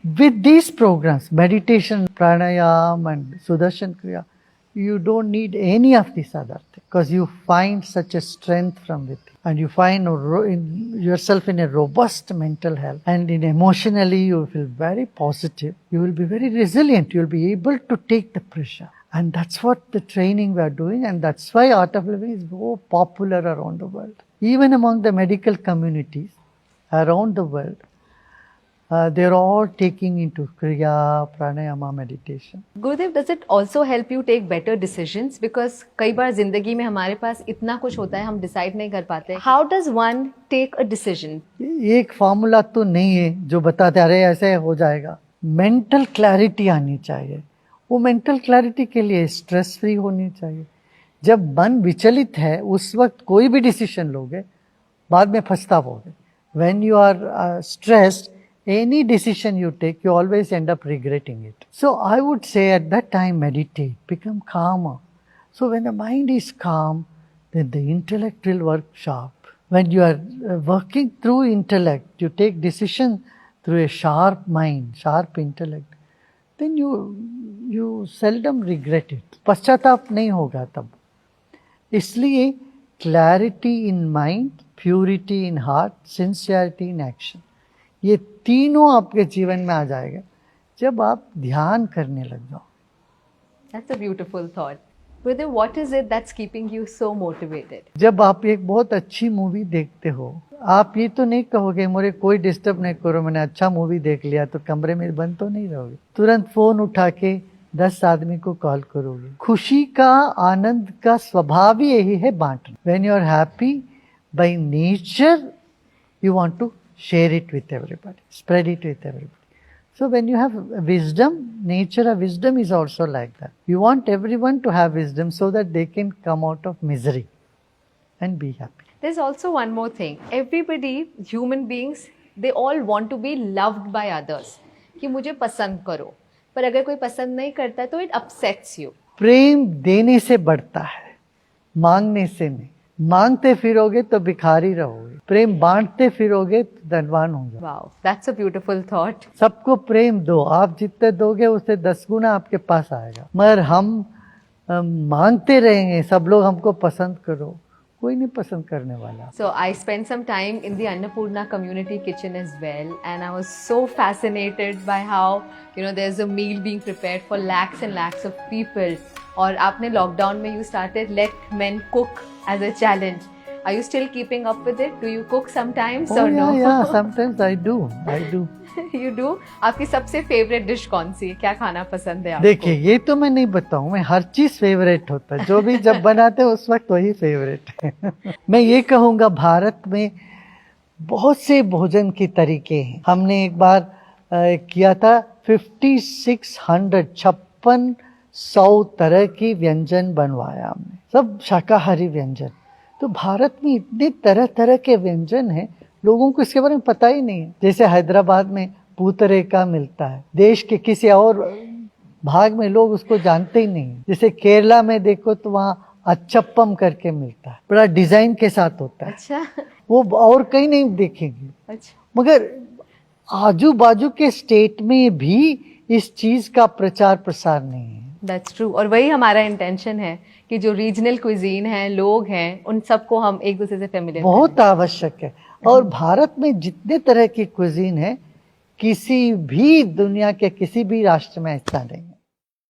With these programs, meditation, pranayam and Sudarshan Kriya, you don't need any of these other things because you find such a strength from within and you find yourself in a robust mental health and in emotionally you feel very positive. You will be very resilient. You will be able to take the pressure. And that's what the training we are doing, and that's why Art of Living is so popular around the world. Even among the medical communities around the world, they're all taking into Kriya, Pranayama, meditation. Gurudev, does it also help you take better decisions? Because कई बार जिंदगी में हमारे पास इतना कुछ होता है, हम decide नहीं कर पाते. How does one take a decision? एक फॉर्मूला तो नहीं है जो बताते अरे ऐसे हो जाएगा. मेंटल क्लैरिटी आनी चाहिए. वो मेंटल क्लैरिटी के लिए स्ट्रेस फ्री होनी चाहिए. जब मन विचलित है उस वक्त कोई भी डिसीजन लोगे बाद में पछताओगे. When you are stressed, any decision you take, you always end up regretting it. So I would say at that time meditate, become calmer. So when the mind is calm, then the intellect will work sharp. When you are working through intellect, you take decision through a sharp mind, sharp intellect, then you seldom regret it. पश्चाताप नहीं होगा तब. इसलिए clarity in mind, purity in heart, sincerity in action, ये तीनों आपके जीवन में आ जाएगा जब आप ध्यान करने लग जाओ. That's a beautiful thought. Gurudev, what is it that's keeping you so motivated? जब आप एक बहुत अच्छी मूवी देखते हो, आप ये तो नहीं कहोगे मुझे कोई डिस्टर्ब नहीं करो, मैंने अच्छा मूवी देख लिया, तो कमरे में बंद तो नहीं रहोगे. तुरंत फोन उठा के 10 आदमी को कॉल करोगे. खुशी का, आनंद का स्वभाव ही यही है बांटना. When you are happy by nature, you want to share it with everybody, spread it with everybody. So when you have wisdom, nature of wisdom is also like that. You want everyone to have wisdom so that they can come out of misery and be happy. There's also one more thing. Everybody, human beings, they all want to be loved by others. कि मुझे पसंद करो. पर अगर कोई पसंद नहीं करता तो it upsets you. प्रेम देने से बढ़ता है, मांगने से नहीं. मांगते फिरोगे तो भिखारी रहोगे, प्रेम बांटते फिरोगे तो धनवान होगे. Wow, that's a beautiful thought. सबको प्रेम दो, आप जितने दोगे उससे 10 गुना आपके पास आएगा. मगर हम मांगते रहेंगे सब लोग हमको पसंद करो, कोई नहीं पसंद करने वाला. So I spent some time in the Annapurna community kitchen as well, and I was so fascinated by how there's a meal being prepared for lakhs and lakhs of people. और आपने लॉकडाउन में you started let men cook as a challenge. Are you still keeping up with it? Do you cook sometimes or no? Yeah, sometimes I do. You do? आपकी सबसे favourite dish कौन सी है? क्या खाना पसंद है आपको? देखिए ये तो मैं नहीं बताऊं, मैं हर चीज फेवरेट होता है. जो भी जब बनाते हैं उस वक्त वही फेवरेट है. मैं ये कहूँगा भारत में बहुत से भोजन के तरीके हैं. हमने एक बार किया था 5600 तरह की व्यंजन बनवाया हमने, सब शाकाहारी व्यंजन. तो भारत में इतने तरह तरह के व्यंजन हैं, लोगों को इसके बारे में पता ही नहीं है. जैसे हैदराबाद में पूतरेका मिलता है, देश के किसी और भाग में लोग उसको जानते ही नहीं. जैसे केरला में देखो तो वहाँ अच्छप्पम करके मिलता है, बड़ा डिजाइन के साथ होता है. अच्छा. वो और कहीं नहीं देखेंगे. अच्छा. मगर आजू बाजू के स्टेट में भी इस चीज का प्रचार प्रसार नहीं है. That's true. और वही हमारा इंटेंशन है कि जो रीजनल क्विजीन है, लोग हैं, उन सबको हम एक दूसरे से फेमिलियर बहुत आवश्यक है. और भारत में जितने तरह की क्विजीन है, किसी भी दुनिया के किसी भी राष्ट्र में ऐसा नहीं है.